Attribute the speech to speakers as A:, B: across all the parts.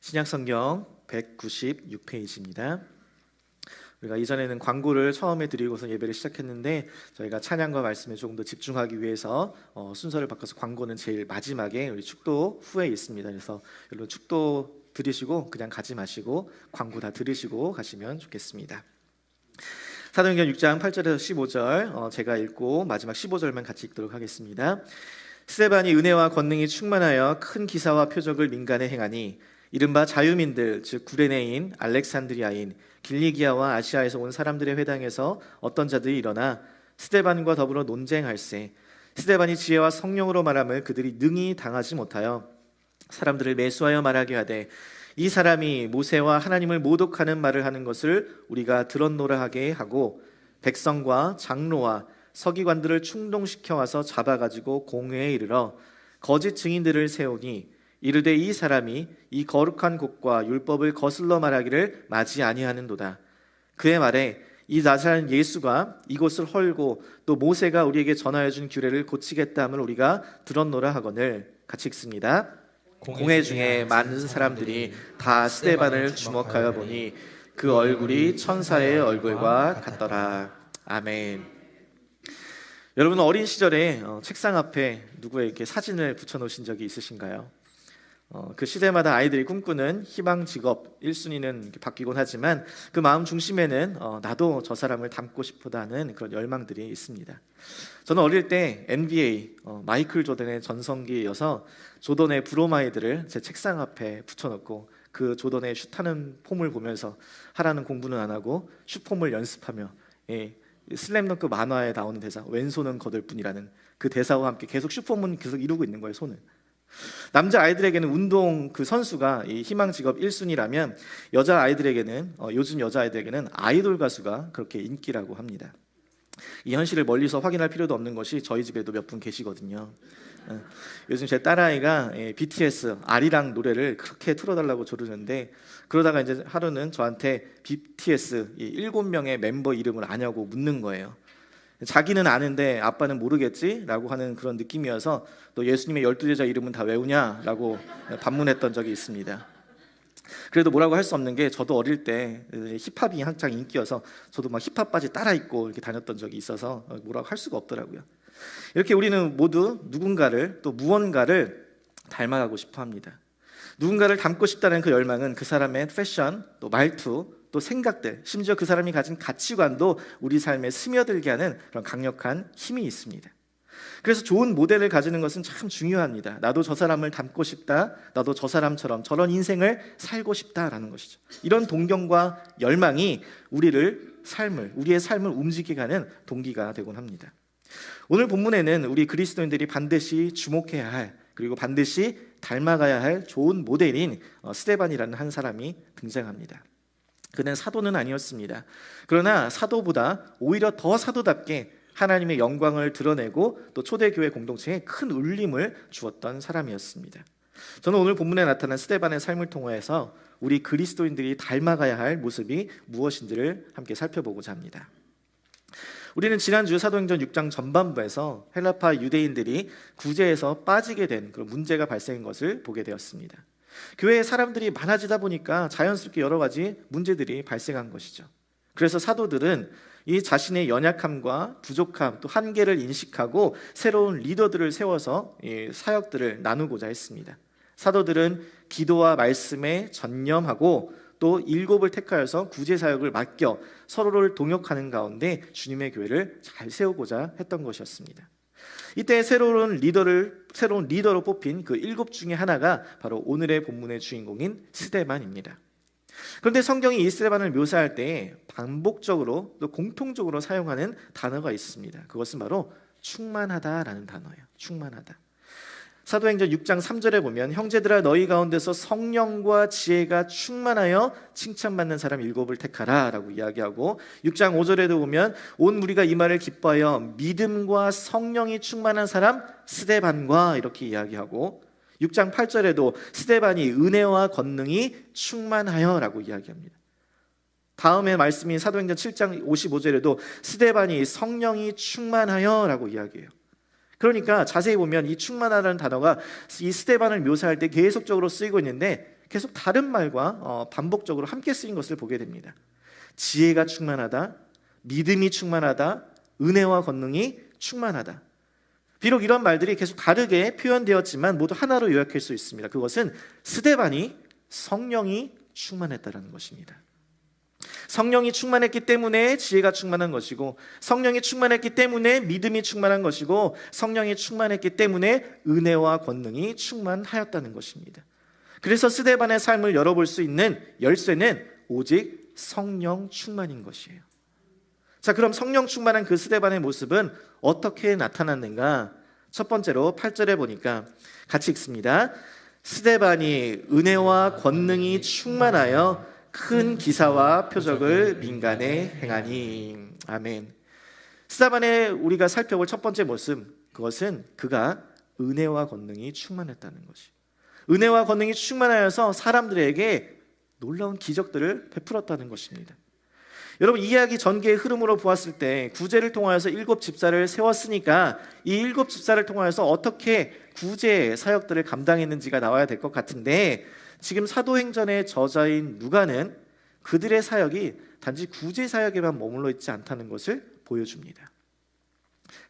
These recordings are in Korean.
A: 신약성경 196페이지입니다. 우리가 이전에는 광고를 처음에 드리고서 예배를 시작했는데 저희가 찬양과 말씀에 조금 더 집중하기 위해서 순서를 바꿔서 광고는 제일 마지막에 우리 축도 후에 있습니다. 그래서 여러분 축도 들으시고 그냥 가지 마시고 광고 다 들으시고 가시면 좋겠습니다. 사도행전 6장 8절에서 15절 제가 읽고 마지막 15절만 같이 읽도록 하겠습니다. 스데반이 은혜와 권능이 충만하여 큰 기사와 표적을 민간에 행하니 이른바 자유민들 즉 구레네인, 알렉산드리아인, 길리기아와 아시아에서 온 사람들의 회당에서 어떤 자들이 일어나 스데반과 더불어 논쟁할세. 스데반이 지혜와 성령으로 말함을 그들이 능히 당하지 못하여 사람들을 매수하여 말하게 하되 이 사람이 모세와 하나님을 모독하는 말을 하는 것을 우리가 들었노라 하게 하고 백성과 장로와 서기관들을 충동시켜 와서 잡아가지고 공회에 이르러 거짓 증인들을 세우니 이르되 이 사람이 이 거룩한 곳과 율법을 거슬러 말하기를 마지 아니하는도다. 그의 말에 이 나사렛 예수가 이곳을 헐고 또 모세가 우리에게 전하여 준 규례를 고치겠다 함을 우리가 들었노라 하거늘. 같이 읽습니다. 공회 중에 많은 사람들이 다 스데반을 주목하여 보니 그 얼굴이 천사의 얼굴과 같더라. 아멘. 여러분 어린 시절에 책상 앞에 누구에게 사진을 붙여놓으신 적이 있으신가요? 그 시대마다 아이들이 꿈꾸는 희망 직업 1순위는 바뀌곤 하지만 그 마음 중심에는 나도 저 사람을 닮고 싶다는 그런 열망들이 있습니다. 저는 어릴 때 NBA 마이클 조던의 전성기여서 조던의 브로마이드를 제 책상 앞에 붙여놓고 그 조던의 슛하는 폼을 보면서 하라는 공부는 안 하고 슛폼을 연습하며 슬램덩크 만화에 나오는 대사 왼손은 거들 뿐이라는 그 대사와 함께 계속 슛폼은 계속 이루고 있는 거예요. 손을. 남자 아이들에게는 운동 그 선수가 이 희망 직업 1순위라면 여자 아이들에게는 요즘 여자 아이들에게는 아이돌 가수가 그렇게 인기라고 합니다. 이 현실을 멀리서 확인할 필요도 없는 것이 저희 집에도 몇 분 계시거든요. 요즘 제 딸아이가 BTS 아리랑 노래를 그렇게 틀어달라고 조르는데 그러다가 이제 하루는 저한테 BTS 7명의 멤버 이름을 아냐고 묻는 거예요. 자기는 아는데 아빠는 모르겠지라고 하는 그런 느낌이어서 너 예수님의 12제자 이름은 다 외우냐라고 반문했던 적이 있습니다. 그래도 뭐라고 할 수 없는 게 저도 어릴 때 힙합이 한창 인기여서 저도 막 힙합 바지 따라 입고 이렇게 다녔던 적이 있어서 뭐라고 할 수가 없더라고요. 이렇게 우리는 모두 누군가를 또 무언가를 닮아가고 싶어 합니다. 누군가를 닮고 싶다는 그 열망은 그 사람의 패션, 또 말투, 또 생각들, 심지어 그 사람이 가진 가치관도 우리 삶에 스며들게 하는 그런 강력한 힘이 있습니다. 그래서 좋은 모델을 가지는 것은 참 중요합니다. 나도 저 사람을 닮고 싶다, 나도 저 사람처럼 저런 인생을 살고 싶다라는 것이죠. 이런 동경과 열망이 우리의 삶을 움직이게 하는 동기가 되곤 합니다. 오늘 본문에는 우리 그리스도인들이 반드시 주목해야 할 그리고 반드시 닮아가야 할 좋은 모델인 스데반이라는 한 사람이 등장합니다. 그는 사도는 아니었습니다. 그러나 사도보다 오히려 더 사도답게 하나님의 영광을 드러내고 또 초대교회 공동체에 큰 울림을 주었던 사람이었습니다. 저는 오늘 본문에 나타난 스데반의 삶을 통해서 우리 그리스도인들이 닮아가야 할 모습이 무엇인지를 함께 살펴보고자 합니다. 우리는 지난주 사도행전 6장 전반부에서 헬라파 유대인들이 구제에서 빠지게 된 그런 문제가 발생한 것을 보게 되었습니다. 교회에 사람들이 많아지다 보니까 자연스럽게 여러 가지 문제들이 발생한 것이죠. 그래서 사도들은 이 자신의 연약함과 부족함 또 한계를 인식하고 새로운 리더들을 세워서 이 사역들을 나누고자 했습니다. 사도들은 기도와 말씀에 전념하고 또 7을 택하여서 구제 사역을 맡겨 서로를 동역하는 가운데 주님의 교회를 잘 세우고자 했던 것이었습니다. 이때 새로운 리더로 뽑힌 그 7 중에 하나가 바로 오늘의 본문의 주인공인 스데반입니다. 그런데 성경이 이 스데반을 묘사할 때 반복적으로 또 공통적으로 사용하는 단어가 있습니다. 그것은 바로 충만하다라는 단어예요. 충만하다. 사도행전 6장 3절에 보면 형제들아 너희 가운데서 성령과 지혜가 충만하여 칭찬받는 사람 7을 택하라 라고 이야기하고 6장 5절에도 보면 온 무리가 이 말을 기뻐하여 믿음과 성령이 충만한 사람 스데반과 이렇게 이야기하고 6장 8절에도 스데반이 은혜와 권능이 충만하여 라고 이야기합니다. 다음에 말씀인 사도행전 7장 55절에도 스데반이 성령이 충만하여 라고 이야기해요. 그러니까 자세히 보면 이 충만하다는 단어가 이 스데반을 묘사할 때 계속적으로 쓰이고 있는데 계속 다른 말과 반복적으로 함께 쓰인 것을 보게 됩니다. 지혜가 충만하다, 믿음이 충만하다, 은혜와 권능이 충만하다. 비록 이런 말들이 계속 다르게 표현되었지만 모두 하나로 요약할 수 있습니다. 그것은 스데반이 성령이 충만했다는 것입니다. 성령이 충만했기 때문에 지혜가 충만한 것이고, 성령이 충만했기 때문에 믿음이 충만한 것이고, 성령이 충만했기 때문에 은혜와 권능이 충만하였다는 것입니다. 그래서 스데반의 삶을 열어볼 수 있는 열쇠는 오직 성령 충만인 것이에요. 자, 그럼 성령 충만한 그 스데반의 모습은 어떻게 나타났는가? 첫 번째로 8절에 보니까 같이 읽습니다. 스데반이 은혜와 권능이 충만하여 큰 기사와 표적을 민간에 행하니. 아멘. 스데반의 우리가 살펴볼 첫 번째 모습, 그것은 그가 은혜와 권능이 충만했다는 것이. 은혜와 권능이 충만하여서 사람들에게 놀라운 기적들을 베풀었다는 것입니다. 여러분, 이야기 전개의 흐름으로 보았을 때 구제를 통하여서 7 집사를 세웠으니까 이 7 집사를 통하여서 어떻게 구제 사역들을 감당했는지가 나와야 될 것 같은데, 지금 사도행전의 저자인 누가는 그들의 사역이 단지 구제 사역에만 머물러 있지 않다는 것을 보여줍니다.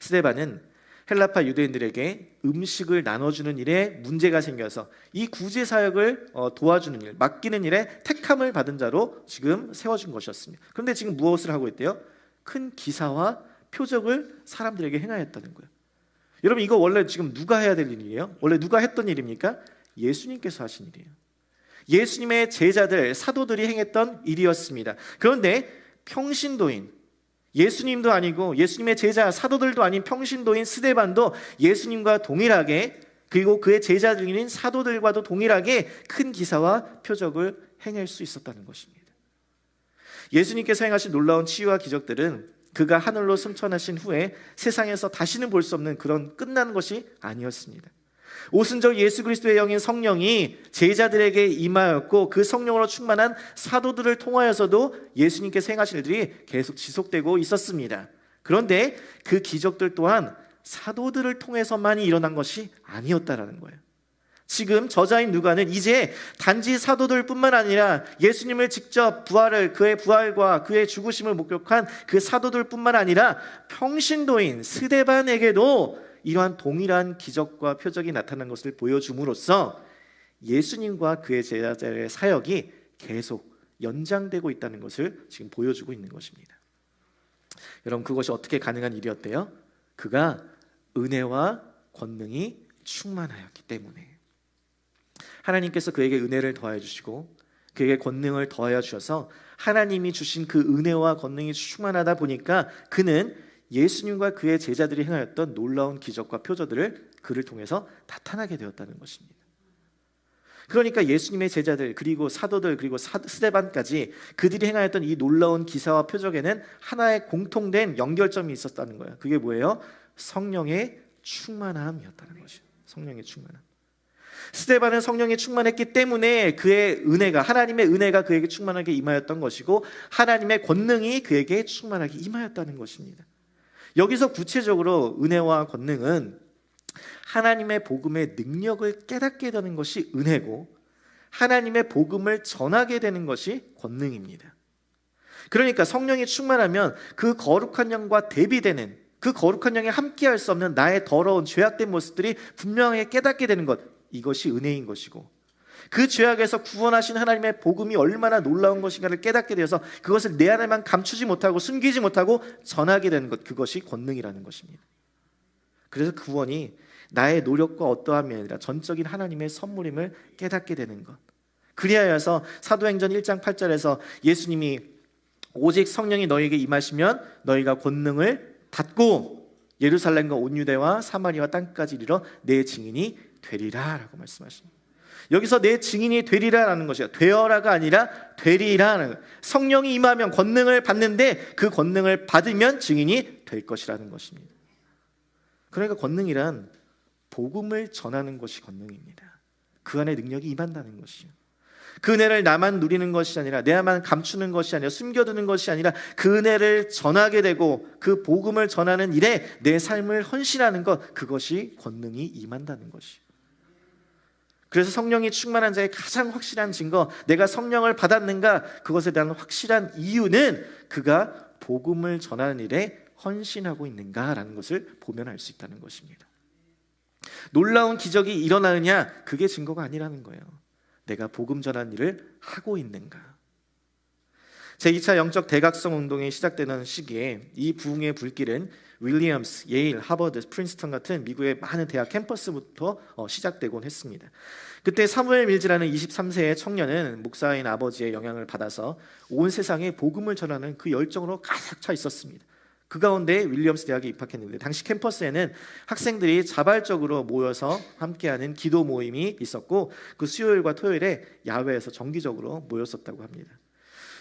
A: 스데반은 헬라파 유대인들에게 음식을 나눠주는 일에 문제가 생겨서 이 구제 사역을 도와주는 일, 맡기는 일에 택함을 받은 자로 지금 세워진 것이었습니다. 그런데 지금 무엇을 하고 있대요? 큰 기사와 표적을 사람들에게 행하였다는 거예요. 여러분, 이거 원래 지금 누가 해야 될 일이에요? 원래 누가 했던 일입니까? 예수님께서 하신 일이에요. 예수님의 제자들, 사도들이 행했던 일이었습니다. 그런데 평신도인, 예수님도 아니고 예수님의 제자, 사도들도 아닌 평신도인 스데반도 예수님과 동일하게, 그리고 그의 제자들인 사도들과도 동일하게 큰 기사와 표적을 행할 수 있었다는 것입니다. 예수님께서 행하신 놀라운 치유와 기적들은 그가 하늘로 승천하신 후에 세상에서 다시는 볼 수 없는 그런 끝나는 것이 아니었습니다. 오순절 예수 그리스도의 영인 성령이 제자들에게 임하였고, 그 성령으로 충만한 사도들을 통하여서도 예수님께서 행하신 일들이 계속 지속되고 있었습니다. 그런데 그 기적들 또한 사도들을 통해서만이 일어난 것이 아니었다라는 거예요. 지금 저자인 누가는 이제 단지 사도들뿐만 아니라 예수님을 직접 그의 부활과 그의 죽으심을 목격한 그 사도들뿐만 아니라 평신도인 스데반에게도 이러한 동일한 기적과 표적이 나타난 것을 보여줌으로써 예수님과 그의 제자들의 사역이 계속 연장되고 있다는 것을 지금 보여주고 있는 것입니다. 여러분, 그것이 어떻게 가능한 일이었대요? 그가 은혜와 권능이 충만하였기 때문에. 하나님께서 그에게 은혜를 더하여 주시고 그에게 권능을 더하여 주셔서 하나님이 주신 그 은혜와 권능이 충만하다 보니까 그는 예수님과 그의 제자들이 행하였던 놀라운 기적과 표적들을 그를 통해서 나타나게 되었다는 것입니다. 그러니까 예수님의 제자들, 그리고 사도들, 그리고 스데반까지 그들이 행하였던 이 놀라운 기사와 표적에는 하나의 공통된 연결점이 있었다는 거예요. 그게 뭐예요? 성령의 충만함이었다는 것이에요. 성령의 충만함. 스데반은 성령이 충만했기 때문에 그의 은혜가, 하나님의 은혜가 그에게 충만하게 임하였던 것이고, 하나님의 권능이 그에게 충만하게 임하였다는 것입니다. 여기서 구체적으로 은혜와 권능은 하나님의 복음의 능력을 깨닫게 되는 것이 은혜고, 하나님의 복음을 전하게 되는 것이 권능입니다. 그러니까 성령이 충만하면 그 거룩한 영과 대비되는, 그 거룩한 영에 함께할 수 없는 나의 더러운 죄악된 모습들이 분명하게 깨닫게 되는 것, 이것이 은혜인 것이고, 그 죄악에서 구원하신 하나님의 복음이 얼마나 놀라운 것인가를 깨닫게 되어서 그것을 내 안에만 감추지 못하고 숨기지 못하고 전하게 되는 것, 그것이 권능이라는 것입니다. 그래서 구원이 나의 노력과 어떠함이 아니라 전적인 하나님의 선물임을 깨닫게 되는 것. 그리하여서 사도행전 1장 8절에서 예수님이 오직 성령이 너희에게 임하시면 너희가 권능을 받고 예루살렘과 온 유대와 사마리아 땅까지 이르러 내 증인이 되리라 라고 말씀하십니다. 여기서 내 증인이 되리라라는 것이야. 되어라가 아니라 되리라는, 성령이 임하면 권능을 받는데 그 권능을 받으면 증인이 될 것이라는 것입니다. 그러니까 권능이란 복음을 전하는 것이 권능입니다. 그 안에 능력이 임한다는 것이요. 그 은혜를 나만 누리는 것이 아니라, 내만 감추는 것이 아니라, 숨겨두는 것이 아니라 그 은혜를 전하게 되고 그 복음을 전하는 일에 내 삶을 헌신하는 것, 그것이 권능이 임한다는 것이요. 그래서 성령이 충만한 자의 가장 확실한 증거, 내가 성령을 받았는가, 그것에 대한 확실한 이유는 그가 복음을 전하는 일에 헌신하고 있는가라는 것을 보면 알 수 있다는 것입니다. 놀라운 기적이 일어나느냐, 그게 증거가 아니라는 거예요. 내가 복음 전하는 일을 하고 있는가. 제2차 영적 대각성 운동이 시작되는 시기에 이 부흥의 불길은 윌리엄스, 예일, 하버드, 프린스턴 같은 미국의 많은 대학 캠퍼스부터 시작되곤 했습니다. 그때 사무엘 밀즈라는 23세의 청년은 목사인 아버지의 영향을 받아서 온 세상에 복음을 전하는 그 열정으로 가득 차 있었습니다. 그 가운데 윌리엄스 대학에 입학했는데 당시 캠퍼스에는 학생들이 자발적으로 모여서 함께하는 기도 모임이 있었고 그 수요일과 토요일에 야외에서 정기적으로 모였었다고 합니다.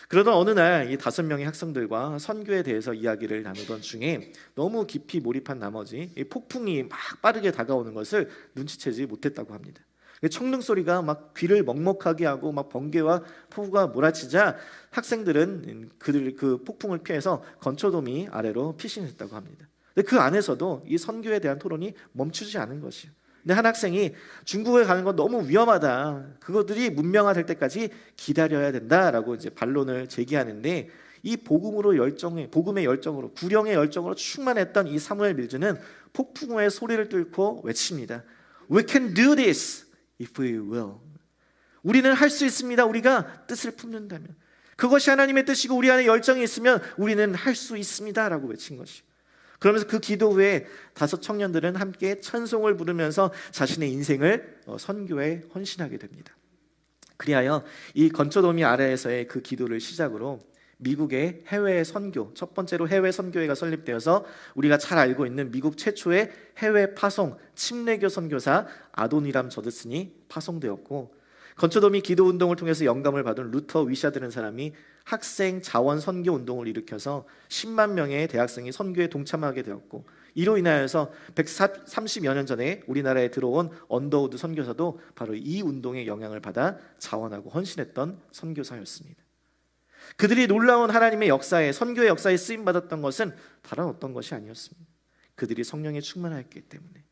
A: 그러던 어느 날 이 5명의 학생들과 선교에 대해서 이야기를 나누던 중에 너무 깊이 몰입한 나머지 이 폭풍이 막 빠르게 다가오는 것을 눈치채지 못했다고 합니다. 청릉 소리가 막 귀를 먹먹하게 하고 막 번개와 폭우가 몰아치자 학생들은 그 폭풍을 피해서 건초도미 아래로 피신했다고 합니다. 근데 그 안에서도 이 선교에 대한 토론이 멈추지 않은 것이에요. 근데 한 학생이 중국에 가는 건 너무 위험하다. 그것들이 문명화될 때까지 기다려야 된다라고 이제 반론을 제기하는데 이 복음의 열정으로 구령의 열정으로 충만했던 이 사무엘 밀즈는 폭풍우의 소리를 뚫고 외칩니다. We can do this if we will. 우리는 할 수 있습니다. 우리가 뜻을 품는다면. 그것이 하나님의 뜻이고 우리 안에 열정이 있으면 우리는 할 수 있습니다라고 외친 것이에요. 그러면서 그 기도 후에 5 청년들은 함께 찬송을 부르면서 자신의 인생을 선교에 헌신하게 됩니다. 그리하여 이 건초도미 아래에서의 그 기도를 시작으로 미국의 해외 선교, 첫 번째로 해외 선교회가 설립되어서 우리가 잘 알고 있는 미국 최초의 해외 파송 침례교 선교사 아도니람 저드슨이 파송되었고, 건초도미 기도 운동을 통해서 영감을 받은 루터 위샤드라는 사람이 학생 자원 선교 운동을 일으켜서 10만 명의 대학생이 선교에 동참하게 되었고, 이로 인하여서 130여 년 전에 우리나라에 들어온 언더우드 선교사도 바로 이 운동의 영향을 받아 자원하고 헌신했던 선교사였습니다. 그들이 놀라운 하나님의 역사에, 선교의 역사에 쓰임받았던 것은 다른 어떤 것이 아니었습니다. 그들이 성령에 충만하였기 때문에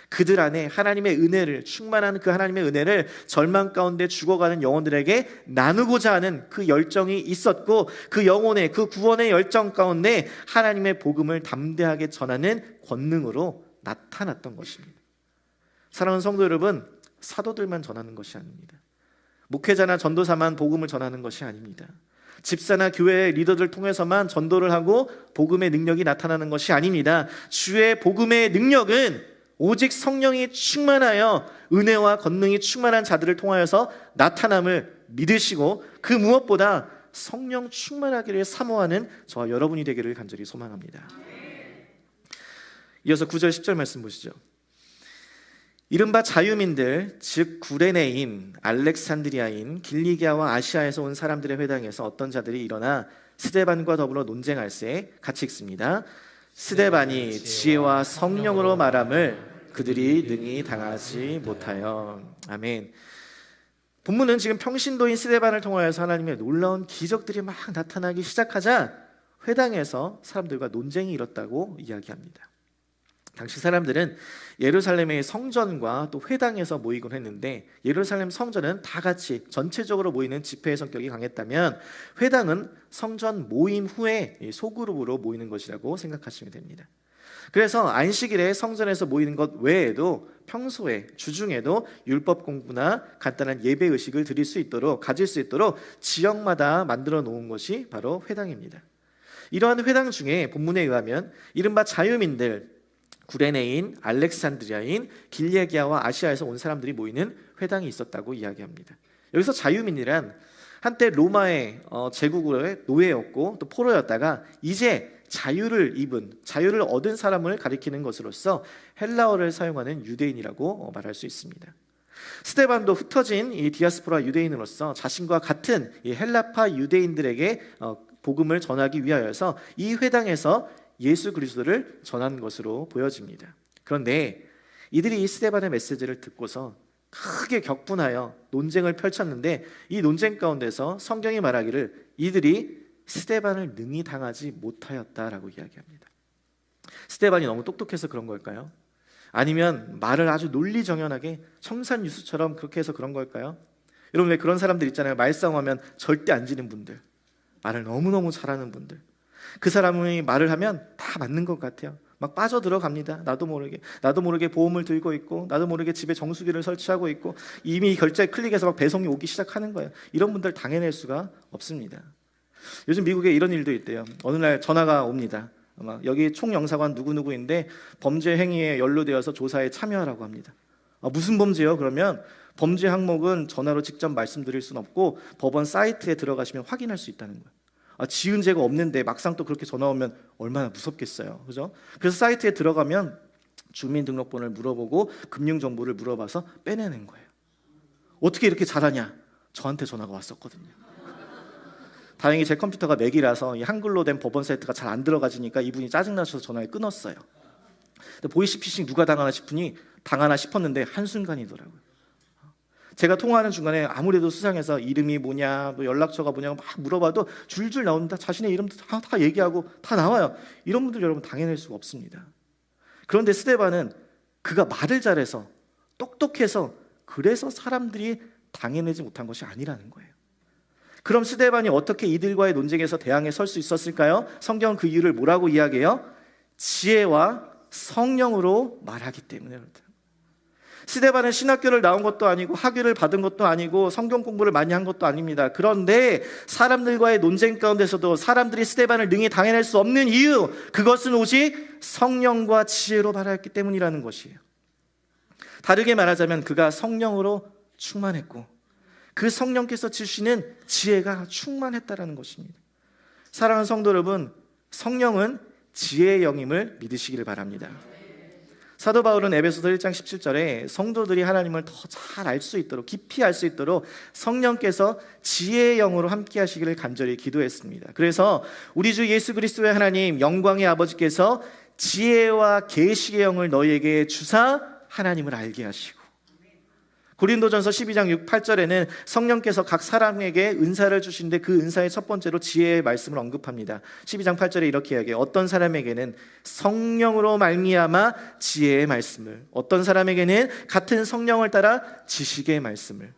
A: 그들 안에 하나님의 은혜를, 충만한 그 하나님의 은혜를 절망 가운데 죽어가는 영혼들에게 나누고자 하는 그 열정이 있었고, 그 영혼의, 그 구원의 열정 가운데 하나님의 복음을 담대하게 전하는 권능으로 나타났던 것입니다. 사랑하는 성도 여러분, 사도들만 전하는 것이 아닙니다. 목회자나 전도사만 복음을 전하는 것이 아닙니다. 집사나 교회의 리더들 통해서만 전도를 하고 복음의 능력이 나타나는 것이 아닙니다. 주의 복음의 능력은 오직 성령이 충만하여 은혜와 권능이 충만한 자들을 통하여서 나타남을 믿으시고, 그 무엇보다 성령 충만하기를 사모하는 저와 여러분이 되기를 간절히 소망합니다. 이어서 9절 10절 말씀 보시죠. 이른바 자유민들, 즉 구레네인, 알렉산드리아인, 길리기아와 아시아에서 온 사람들의 회당에서 어떤 자들이 일어나 스데반과 더불어 논쟁할세. 같이 읽습니다. 스데반이 지혜와 성령으로 말함을 그들이 능히 당하지 못하여. 아멘. 본문은 지금 평신도인 스데반을 통하여서 하나님의 놀라운 기적들이 막 나타나기 시작하자 회당에서 사람들과 논쟁이 일었다고 이야기합니다. 당시 사람들은 예루살렘의 성전과 또 회당에서 모이곤 했는데, 예루살렘 성전은 다 같이 전체적으로 모이는 집회의 성격이 강했다면 회당은 성전 모임 후에 소그룹으로 모이는 것이라고 생각하시면 됩니다. 그래서 안식일에 성전에서 모이는 것 외에도 평소에 주중에도 율법 공부나 간단한 예배 의식을 드릴 수 있도록, 가질 수 있도록 지역마다 만들어 놓은 것이 바로 회당입니다. 이러한 회당 중에 본문에 의하면 이른바 자유민들, 구레네인, 알렉산드리아인, 길리기아와 아시아에서 온 사람들이 모이는 회당이 있었다고 이야기합니다. 여기서 자유민이란 한때 로마의 제국의 노예였고 또 포로였다가 이제 자유를 얻은 사람을 가리키는 것으로서 헬라어를 사용하는 유대인이라고 말할 수 있습니다. 스데반도 흩어진 이 디아스포라 유대인으로서 자신과 같은 이 헬라파 유대인들에게 복음을 전하기 위하여서 이 회당에서 예수 그리스도를 전한 것으로 보여집니다. 그런데 이들이 이 스데반의 메시지를 듣고서 크게 격분하여 논쟁을 펼쳤는데, 이 논쟁 가운데서 성경이 말하기를 이들이 스데반을 능히 당하지 못하였다라고 이야기합니다. 스데반이 너무 똑똑해서 그런 걸까요? 아니면 말을 아주 논리정연하게 청산유수처럼 그렇게 해서 그런 걸까요? 여러분, 왜 그런 사람들 있잖아요. 말싸움하면 절대 안 지는 분들, 말을 너무너무 잘하는 분들. 그 사람이 말을 하면 다 맞는 것 같아요. 막 빠져들어갑니다. 나도 모르게 보험을 들고 있고, 나도 모르게 집에 정수기를 설치하고 있고, 이미 결제 클릭해서 막 배송이 오기 시작하는 거예요. 이런 분들 당해낼 수가 없습니다. 요즘 미국에 이런 일도 있대요. 어느 날 전화가 옵니다. 아마 여기 총영사관 누구누구인데 범죄 행위에 연루되어서 조사에 참여하라고 합니다. 무슨 범죄요? 그러면 범죄 항목은 전화로 직접 말씀드릴 수는 없고 법원 사이트에 들어가시면 확인할 수 있다는 거예요. 지은 죄가 없는데 막상 또 그렇게 전화 오면 얼마나 무섭겠어요, 그죠? 그래서 사이트에 들어가면 주민등록번호를 물어보고 금융정보를 물어봐서 빼내는 거예요. 어떻게 이렇게 잘하냐? 저한테 전화가 왔었거든요. 다행히 제 컴퓨터가 맥이라서 이 한글로 된 법원 사이트가 잘 안 들어가지니까 이분이 짜증나셔서 전화를 끊었어요. 근데 보이스피싱 누가 당하나 싶었는데 한순간이더라고요. 제가 통화하는 중간에 아무래도 수상해서 이름이 뭐냐, 뭐 연락처가 뭐냐고 막 물어봐도 줄줄 나옵니다. 자신의 이름도 다 얘기하고 다 나와요. 이런 분들 여러분 당해낼 수가 없습니다. 그런데 스데반은 그가 말을 잘해서 똑똑해서 그래서 사람들이 당해내지 못한 것이 아니라는 거예요. 그럼 스데반이 어떻게 이들과의 논쟁에서 대항에 설 수 있었을까요? 성경은 그 이유를 뭐라고 이야기해요? 지혜와 성령으로 말하기 때문에 그렇다. 스데반은 신학교를 나온 것도 아니고 학위를 받은 것도 아니고 성경 공부를 많이 한 것도 아닙니다. 그런데 사람들과의 논쟁 가운데서도 사람들이 스데반을 능히 당해낼 수 없는 이유, 그것은 오직 성령과 지혜로 말하였기 때문이라는 것이에요. 다르게 말하자면 그가 성령으로 충만했고 그 성령께서 주시는 지혜가 충만했다라는 것입니다. 사랑하는 성도 여러분, 성령은 지혜의 영임을 믿으시기를 바랍니다. 사도 바울은 에베소서 1장 17절에 성도들이 하나님을 더 잘 알 수 있도록, 깊이 알 수 있도록 성령께서 지혜의 영으로 함께 하시기를 간절히 기도했습니다. 그래서 우리 주 예수 그리스도의 하나님 영광의 아버지께서 지혜와 계시의 영을 너희에게 주사 하나님을 알게 하시고, 고린도전서 12장 6, 8절에는 성령께서 각 사람에게 은사를 주시는데 그 은사의 첫 번째로 지혜의 말씀을 언급합니다. 12장 8절에 이렇게 이야기해요. 어떤 사람에게는 성령으로 말미암아 지혜의 말씀을, 어떤 사람에게는 같은 성령을 따라 지식의 말씀을.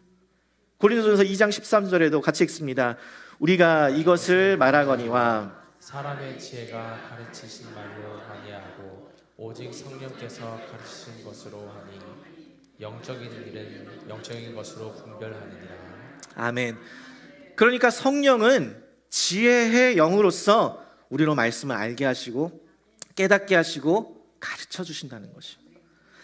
A: 고린도전서 2장 13절에도 같이 읽습니다. 우리가 이것을 말하거니와
B: 사람의 지혜가 가르치신 말로 아니하고 오직 성령께서 가르치신 것으로 하니 영적인 일은 영적인 것으로 분별하느니라. 아멘.
A: 그러니까 성령은 지혜의 영으로서 우리로 말씀을 알게 하시고 깨닫게 하시고 가르쳐 주신다는 것입니다.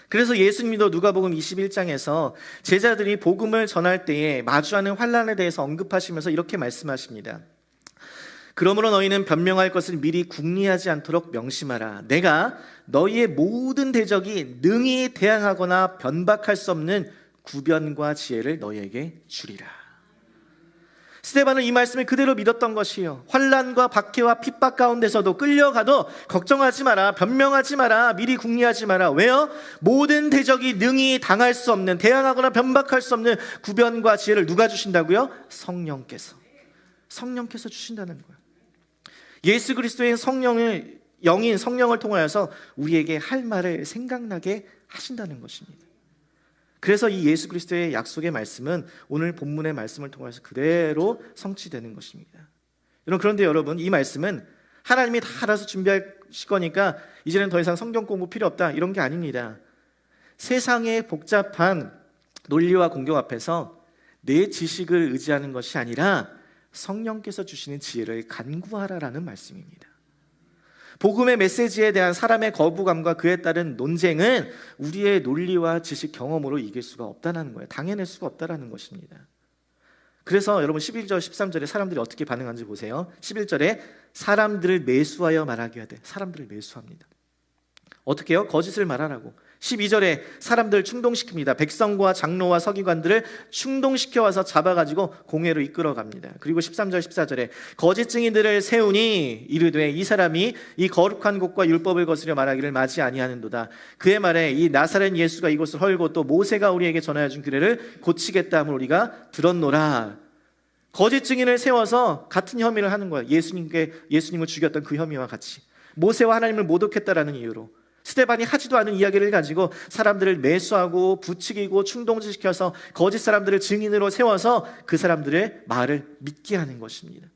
A: 그래서 예수님도 누가복음 21장에서 제자들이 복음을 전할 때에 마주하는 환난에 대해서 언급하시면서 이렇게 말씀하십니다. 그러므로 너희는 변명할 것을 미리 궁리하지 않도록 명심하라. 내가 너희의 모든 대적이 능히 대항하거나 변박할 수 없는 구변과 지혜를 너희에게 주리라. 스데반은 이 말씀을 그대로 믿었던 것이요, 환난과 박해와 핍박 가운데서도 끌려가도 걱정하지 마라, 변명하지 마라, 미리 궁리하지 마라. 왜요? 모든 대적이 능히 당할 수 없는, 대항하거나 변박할 수 없는 구변과 지혜를 누가 주신다고요? 성령께서 주신다는 거예요. 예수 그리스도의 영인 성령을 통하여서 우리에게 할 말을 생각나게 하신다는 것입니다. 그래서 이 예수 그리스도의 약속의 말씀은 오늘 본문의 말씀을 통해서 그대로 성취되는 것입니다. 그런데 여러분, 이 말씀은 하나님이 다 알아서 준비하실 거니까 이제는 더 이상 성경 공부 필요 없다, 이런 게 아닙니다. 세상의 복잡한 논리와 공경 앞에서 내 지식을 의지하는 것이 아니라 성령께서 주시는 지혜를 간구하라라는 말씀입니다. 복음의 메시지에 대한 사람의 거부감과 그에 따른 논쟁은 우리의 논리와 지식 경험으로 이길 수가 없다는 거예요. 당해낼 수가 없다는 것입니다. 그래서 여러분 11절 13절에 사람들이 어떻게 반응하는지 보세요. 11절에 사람들을 매수하여 말하게 하되, 사람들을 매수합니다. 어떻게 해요? 거짓을 말하라고. 12절에 사람들을 충동시킵니다. 백성과 장로와 서기관들을 충동시켜와서 잡아가지고 공회로 이끌어갑니다. 그리고 13절 14절에 거짓 증인들을 세우니 이르되 이 사람이 이 거룩한 곳과 율법을 거스려 말하기를 마지 아니하는도다. 그의 말에 이 나사렛 예수가 이곳을 헐고 또 모세가 우리에게 전하여 준 규례를 고치겠다 함을 우리가 들었노라. 거짓 증인을 세워서 같은 혐의를 하는 거예요. 예수님을 죽였던 그 혐의와 같이 모세와 하나님을 모독했다라는 이유로 스데반이 하지도 않은 이야기를 가지고 사람들을 매수하고 부추기고 충동시켜서 거짓 사람들을 증인으로 세워서 그 사람들의 말을 믿게 하는 것입니다.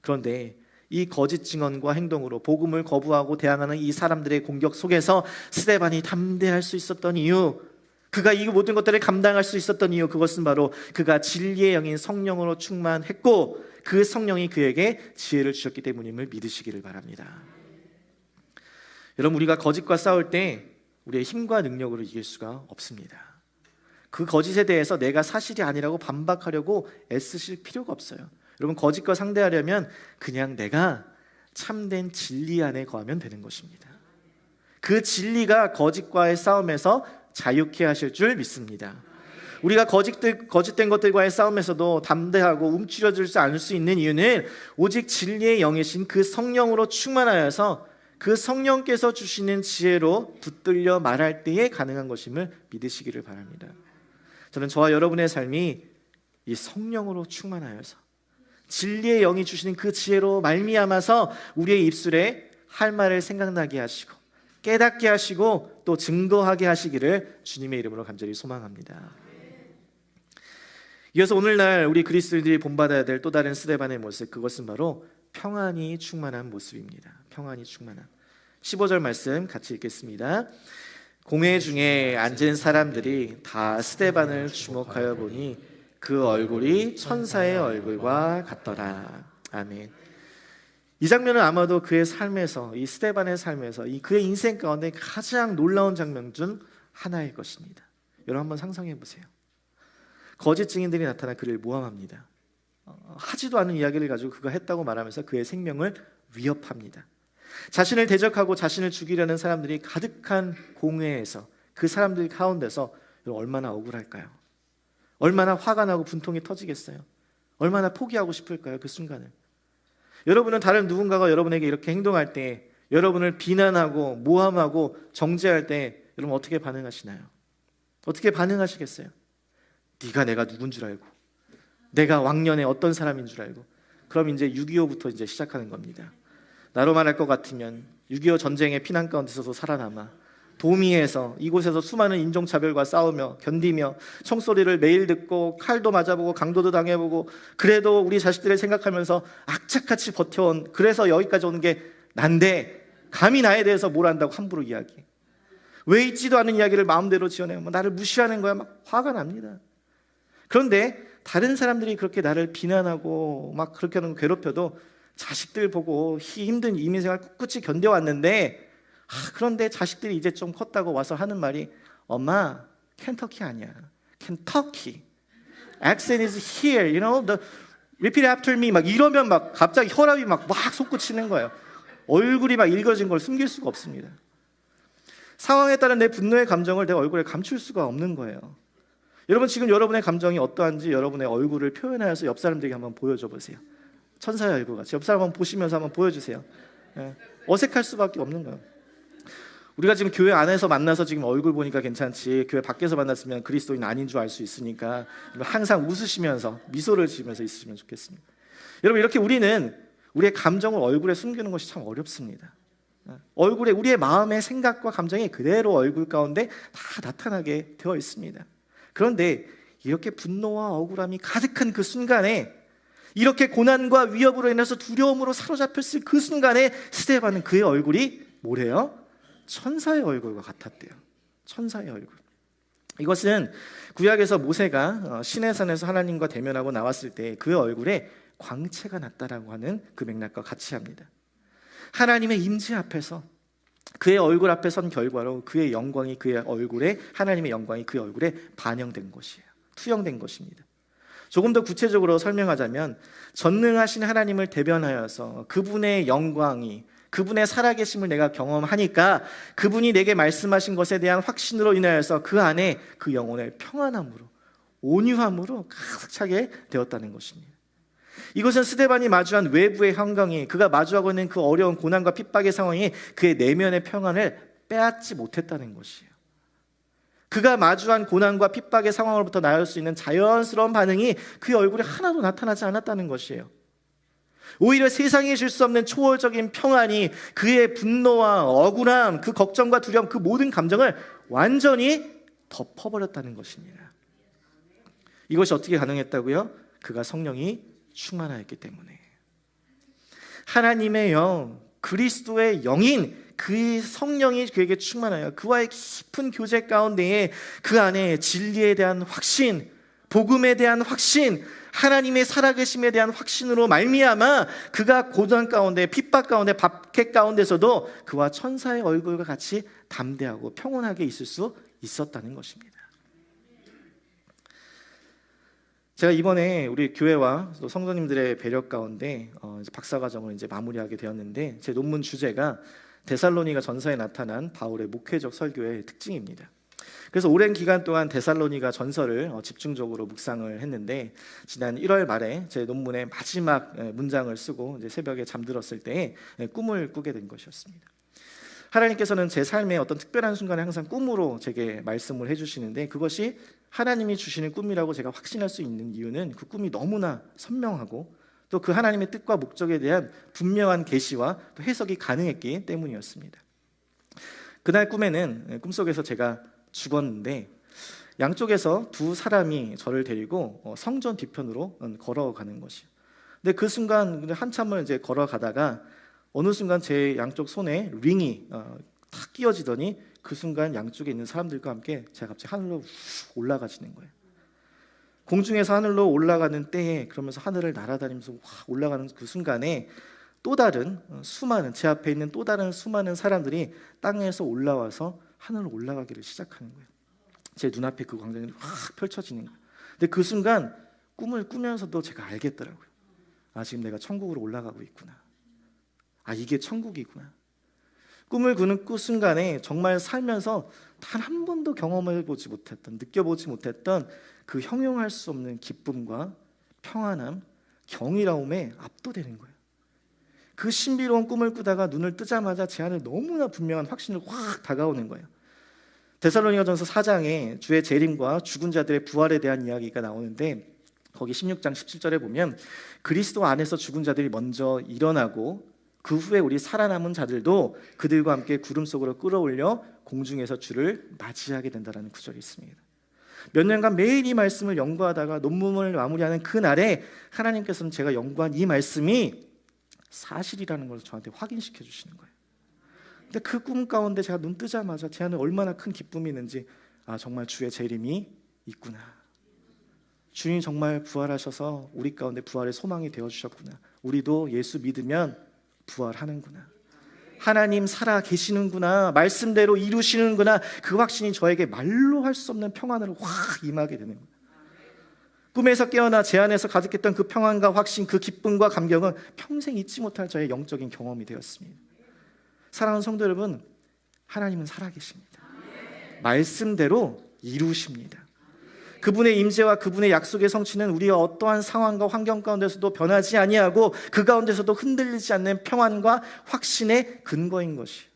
A: 그런데 이 거짓 증언과 행동으로 복음을 거부하고 대항하는 이 사람들의 공격 속에서 스데반이 담대할 수 있었던 이유, 그가 이 모든 것들을 감당할 수 있었던 이유, 그것은 바로 그가 진리의 영인 성령으로 충만했고 그 성령이 그에게 지혜를 주셨기 때문임을 믿으시기를 바랍니다. 여러분, 우리가 거짓과 싸울 때 우리의 힘과 능력으로 이길 수가 없습니다. 그 거짓에 대해서 내가 사실이 아니라고 반박하려고 애쓰실 필요가 없어요. 여러분, 거짓과 상대하려면 그냥 내가 참된 진리 안에 거하면 되는 것입니다. 그 진리가 거짓과의 싸움에서 자유케 하실 줄 믿습니다. 우리가 거짓된 것들과의 싸움에서도 담대하고 움츠러들지 않을 수 있는 이유는 오직 진리의 영이신 그 성령으로 충만하여서 그 성령께서 주시는 지혜로 붙들려 말할 때에 가능한 것임을 믿으시기를 바랍니다. 저는 저와 여러분의 삶이 이 성령으로 충만하여서 진리의 영이 주시는 그 지혜로 말미암아서 우리의 입술에 할 말을 생각나게 하시고 깨닫게 하시고 또 증거하게 하시기를 주님의 이름으로 간절히 소망합니다. 이어서 오늘날 우리 그리스도인들이 본받아야 될 또 다른 스데반의 모습, 그것은 바로 평안이 충만한 모습입니다. 평안이 충만한 15절 말씀 같이 읽겠습니다. 공회 중에 앉은 사람들이 다 스데반을 주목하여 보니 그 얼굴이 천사의 얼굴과 같더라. 아멘. 이 장면은 아마도 그의 삶에서, 이 스데반의 삶에서, 이 그의 인생 가운데 가장 놀라운 장면 중 하나일 것입니다. 여러분 한번 상상해 보세요. 거짓 증인들이 나타나 그를 모함합니다. 하지도 않은 이야기를 가지고 그가 했다고 말하면서 그의 생명을 위협합니다. 자신을 대적하고 자신을 죽이려는 사람들이 가득한 공회에서, 그 사람들 가운데서 얼마나 억울할까요? 얼마나 화가 나고 분통이 터지겠어요? 얼마나 포기하고 싶을까요? 그 순간을. 여러분은 다른 누군가가 여러분에게 이렇게 행동할 때, 여러분을 비난하고 모함하고 정죄할 때 여러분 어떻게 반응하시나요? 어떻게 반응하시겠어요? 네가 내가 누군 줄 알고, 내가 왕년에 어떤 사람인 줄 알고. 그럼 이제 6.25부터 이제 시작하는 겁니다. 나로 말할 것 같으면 6.25 전쟁의 피난 가운데서도 살아남아 도미에서 이곳에서 수많은 인종차별과 싸우며 견디며 총소리를 매일 듣고 칼도 맞아보고 강도도 당해보고 그래도 우리 자식들을 생각하면서 악착같이 버텨온, 그래서 여기까지 오는 게 난데 감히 나에 대해서 뭘 안다고 함부로 이야기해. 왜 있지도 않은 이야기를 마음대로 지어내고 나를 무시하는 거야. 막 화가 납니다. 그런데 다른 사람들이 그렇게 나를 비난하고 막 그렇게 하는 거 괴롭혀도 자식들 보고 힘든 이민생활 꿋꿋이 견뎌왔는데, 그런데 자식들이 이제 좀 컸다고 와서 하는 말이 엄마 켄터키 아니야, 켄터키. Accent is here, you know, the repeat after me. 막 이러면 막 갑자기 혈압이 막 솟구치는 거예요. 얼굴이 막 일그러진 걸 숨길 수가 없습니다. 상황에 따른 내 분노의 감정을 내 얼굴에 감출 수가 없는 거예요. 여러분 지금 여러분의 감정이 어떠한지 여러분의 얼굴을 표현하여서 옆 사람들에게 한번 보여줘 보세요. 천사의 얼굴 같이 옆 사람 한번 보시면서 한번 보여주세요. 어색할 수밖에 없는 거예요. 우리가 지금 교회 안에서 만나서 지금 얼굴 보니까 괜찮지, 교회 밖에서 만났으면 그리스도인 아닌 줄 알 수 있으니까 항상 웃으시면서 미소를 지으면서 있으시면 좋겠습니다. 여러분 이렇게 우리는 우리의 감정을 얼굴에 숨기는 것이 참 어렵습니다. 얼굴에 우리의 마음의 생각과 감정이 그대로 얼굴 가운데 다 나타나게 되어 있습니다. 그런데 이렇게 분노와 억울함이 가득한 그 순간에, 이렇게 고난과 위협으로 인해서 두려움으로 사로잡혔을 그 순간에 스데반은 그의 얼굴이 뭐래요? 천사의 얼굴과 같았대요. 천사의 얼굴. 이것은 구약에서 모세가 시내산에서 하나님과 대면하고 나왔을 때 그의 얼굴에 광채가 났다라고 하는 그 맥락과 같이 합니다. 하나님의 임재 앞에서, 그의 얼굴 앞에 선 결과로 그의 영광이 그의 얼굴에, 하나님의 영광이 그의 얼굴에 반영된 것이에요. 투영된 것입니다. 조금 더 구체적으로 설명하자면 전능하신 하나님을 대변하여서 그분의 영광이, 그분의 살아계심을 내가 경험하니까 그분이 내게 말씀하신 것에 대한 확신으로 인하여서 그 안에 그 영혼의 평안함으로, 온유함으로 가득 차게 되었다는 것입니다. 이것은 스데반이 마주한 외부의 환경이, 그가 마주하고 있는 그 어려운 고난과 핍박의 상황이 그의 내면의 평안을 빼앗지 못했다는 것이에요. 그가 마주한 고난과 핍박의 상황으로부터 나올 수 있는 자연스러운 반응이 그의 얼굴에 하나도 나타나지 않았다는 것이에요. 오히려 세상이 줄 수 없는 초월적인 평안이 그의 분노와 억울함, 그 걱정과 두려움, 그 모든 감정을 완전히 덮어버렸다는 것입니다. 이것이 어떻게 가능했다고요? 그가 성령이 충만하였기 때문에. 하나님의 영, 그리스도의 영인 그 성령이 그에게 충만하여 그와의 깊은 교제 가운데에 그 안에 진리에 대한 확신, 복음에 대한 확신, 하나님의 살아계심에 대한 확신으로 말미암아 그가 고난 가운데, 핍박 가운데, 박해 가운데서도 그와 천사의 얼굴과 같이 담대하고 평온하게 있을 수 있었다는 것입니다. 제가 이번에 우리 교회와 또 성도님들의 배려 가운데 이제 박사과정을 이제 마무리하게 되었는데, 제 논문 주제가 데살로니가 전서에 나타난 바울의 목회적 설교의 특징입니다. 그래서 오랜 기간 동안 데살로니가 전서를 집중적으로 묵상을 했는데, 지난 1월 말에 제 논문의 마지막 문장을 쓰고 이제 새벽에 잠들었을 때 꿈을 꾸게 된 것이었습니다. 하나님께서는 제 삶의 어떤 특별한 순간에 항상 꿈으로 제게 말씀을 해주시는데, 그것이 하나님이 주시는 꿈이라고 제가 확신할 수 있는 이유는 그 꿈이 너무나 선명하고 또 그 하나님의 뜻과 목적에 대한 분명한 계시와 또 해석이 가능했기 때문이었습니다. 그날 꿈속에서 제가 죽었는데, 양쪽에서 두 사람이 저를 데리고 성전 뒤편으로 걸어가는 것이에요. 근데 그 순간 한참을 이제 걸어가다가 어느 순간 제 양쪽 손에 링이 탁 끼어지더니 그 순간 양쪽에 있는 사람들과 함께 제가 갑자기 하늘로 올라가지는 거예요. 공중에서 하늘로 올라가는 때에, 그러면서 하늘을 날아다니면서 올라가는 그 순간에 또 다른 수많은, 제 앞에 있는 또 다른 수많은 사람들이 땅에서 올라와서 하늘로 올라가기를 시작하는 거예요. 제 눈앞에 그 광경이 확 펼쳐지는 거예요. 근데 그 순간 꿈을 꾸면서도 제가 알겠더라고요. 아, 지금 내가 천국으로 올라가고 있구나. 아, 이게 천국이구나. 꿈을 꾸는 그 순간에 정말 살면서 단 한 번도 경험해보지 못했던, 느껴보지 못했던 그 형용할 수 없는 기쁨과 평안함, 경이로움에 압도되는 거예요. 그 신비로운 꿈을 꾸다가 눈을 뜨자마자 제 안에 너무나 분명한 확신이 확 다가오는 거예요. 데살로니가전서 4장에 주의 재림과 죽은 자들의 부활에 대한 이야기가 나오는데, 거기 16장 17절에 보면 그리스도 안에서 죽은 자들이 먼저 일어나고 그 후에 우리 살아남은 자들도 그들과 함께 구름 속으로 끌어올려 공중에서 주를 맞이하게 된다는 구절이 있습니다. 몇 년간 매일 이 말씀을 연구하다가 논문을 마무리하는 그날에 하나님께서는 제가 연구한 이 말씀이 사실이라는 걸 저한테 확인시켜 주시는 거예요. 근데 그 꿈 가운데 제가 눈 뜨자마자 제 안에 얼마나 큰 기쁨이 있는지, 아, 정말 주의 재림이 있구나. 주님 정말 부활하셔서 우리 가운데 부활의 소망이 되어주셨구나. 우리도 예수 믿으면 부활하는구나. 하나님 살아 계시는구나. 말씀대로 이루시는구나. 그 확신이 저에게 말로 할 수 없는 평안으로 확 임하게 되는 거예요. 꿈에서 깨어나 제 안에서 가득했던 그 평안과 확신, 그 기쁨과 감격은 평생 잊지 못할 저의 영적인 경험이 되었습니다. 사랑하는 성도 여러분, 하나님은 살아계십니다. 말씀대로 이루십니다. 그분의 임재와 그분의 약속의 성취는 우리의 어떠한 상황과 환경 가운데서도 변하지 아니하고 그 가운데서도 흔들리지 않는 평안과 확신의 근거인 것이에요.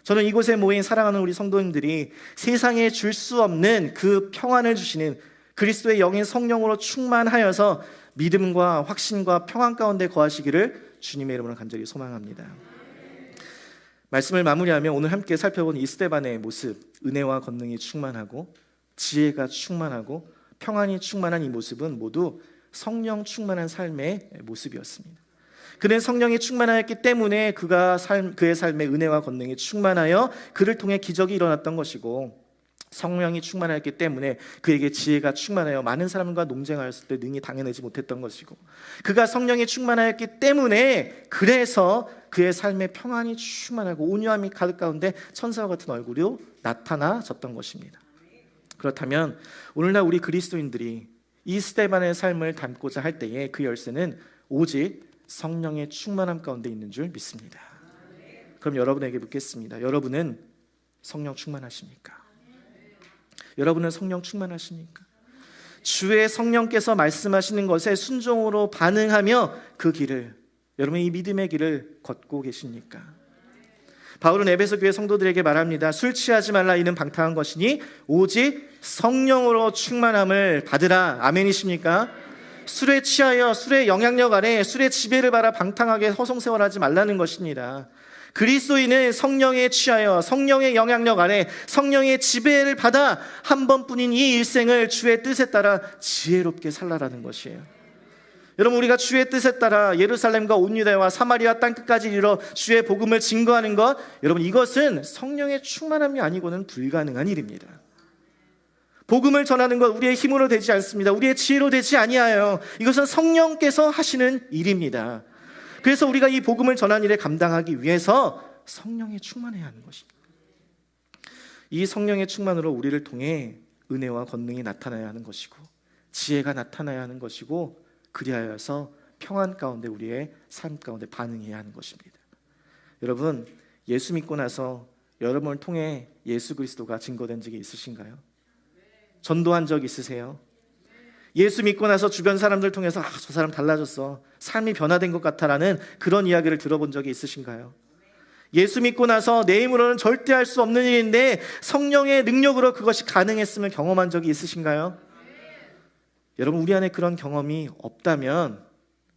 A: 저는 이곳에 모인 사랑하는 우리 성도님들이 세상에 줄 수 없는 그 평안을 주시는 그리스도의 영인 성령으로 충만하여서 믿음과 확신과 평안 가운데 거하시기를 주님의 이름으로 간절히 소망합니다. 말씀을 마무리하며 오늘 함께 살펴본 이 스데반의 모습, 은혜와 권능이 충만하고 지혜가 충만하고 평안이 충만한 이 모습은 모두 성령 충만한 삶의 모습이었습니다. 그는 성령이 충만하였기 때문에 그의 삶의 은혜와 권능이 충만하여 그를 통해 기적이 일어났던 것이고, 성령이 충만하였기 때문에 그에게 지혜가 충만하여 많은 사람과 논쟁하였을 때 능히 당해내지 못했던 것이고, 그가 성령이 충만하였기 때문에 그래서 그의 삶의 평안이 충만하고 온유함이 가득 가운데 천사와 같은 얼굴이 나타나졌던 것입니다. 그렇다면 오늘날 우리 그리스도인들이 이 스데반의 삶을 담고자 할 때에 그 열쇠는 오직 성령의 충만함 가운데 있는 줄 믿습니다. 그럼 여러분에게 묻겠습니다. 여러분은 성령 충만하십니까? 여러분은 성령 충만하십니까? 주의 성령께서 말씀하시는 것에 순종으로 반응하며 그 길을, 여러분의 이 믿음의 길을 걷고 계십니까? 바울은 에베소 교회 성도들에게 말합니다. 술 취하지 말라. 이는 방탕한 것이니 오직 성령으로 충만함을 받으라. 아멘이십니까? 술에 취하여 술의 영향력 아래 술의 지배를 받아 방탕하게 허송세월하지 말라는 것입니다. 그리스도인은 성령에 취하여 성령의 영향력 아래 성령의 지배를 받아 한 번뿐인 이 일생을 주의 뜻에 따라 지혜롭게 살라라는 것이에요. 여러분, 우리가 주의 뜻에 따라 예루살렘과 온 유다와 사마리아 땅끝까지 이르러 주의 복음을 증거하는 것, 여러분, 이것은 성령의 충만함이 아니고는 불가능한 일입니다. 복음을 전하는 것 우리의 힘으로 되지 않습니다. 우리의 지혜로 되지 아니하여 이것은 성령께서 하시는 일입니다. 그래서 우리가 이 복음을 전하는 일에 감당하기 위해서 성령에 충만해야 하는 것입니다. 이 성령의 충만으로 우리를 통해 은혜와 권능이 나타나야 하는 것이고 지혜가 나타나야 하는 것이고 그리하여서 평안 가운데 우리의 삶 가운데 반응해야 하는 것입니다. 여러분, 예수 믿고 나서 여러분을 통해 예수 그리스도가 증거된 적이 있으신가요? 전도한 적 있으세요? 예수 믿고 나서 주변 사람들 통해서 저 사람 달라졌어, 삶이 변화된 것 같아라는 그런 이야기를 들어본 적이 있으신가요? 예수 믿고 나서 내 힘으로는 절대 할 수 없는 일인데 성령의 능력으로 그것이 가능했음을 경험한 적이 있으신가요? 여러분, 우리 안에 그런 경험이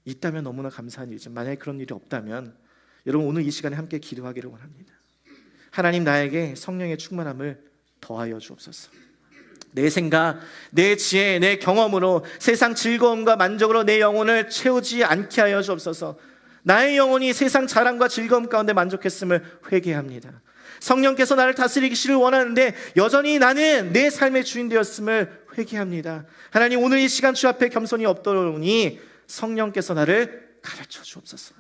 A: 있다면 너무나 감사한 일이죠. 만약에 그런 일이 없다면 여러분, 오늘 이 시간에 함께 기도하기를 원합니다. 하나님, 나에게 성령의 충만함을 더하여 주옵소서. 내 생각, 내 지혜, 내 경험으로 세상 즐거움과 만족으로 내 영혼을 채우지 않게 하여 주옵소서. 나의 영혼이 세상 자랑과 즐거움 가운데 만족했음을 회개합니다. 성령께서 나를 다스리기를 원하는데 여전히 나는 내 삶의 주인 되었음을 회개합니다. 하나님, 오늘 이 시간 주 앞에 겸손히 엎드러오니 성령께서 나를 가르쳐 주옵소서.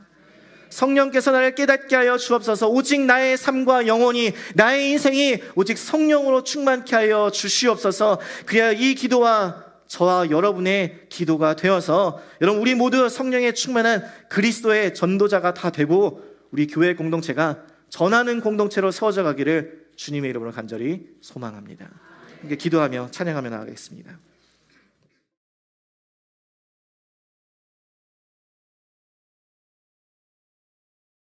A: 성령께서 나를 깨닫게 하여 주옵소서. 오직 나의 삶과 영혼이, 나의 인생이 오직 성령으로 충만케 하여 주시옵소서. 그래야 이 기도와 저와 여러분의 기도가 되어서 여러분, 우리 모두 성령에 충만한 그리스도의 전도자가 다 되고 우리 교회 공동체가 전하는 공동체로 세워져 가기를 주님의 이름으로 간절히 소망합니다. 기도하며 찬양하며 나아가겠습니다.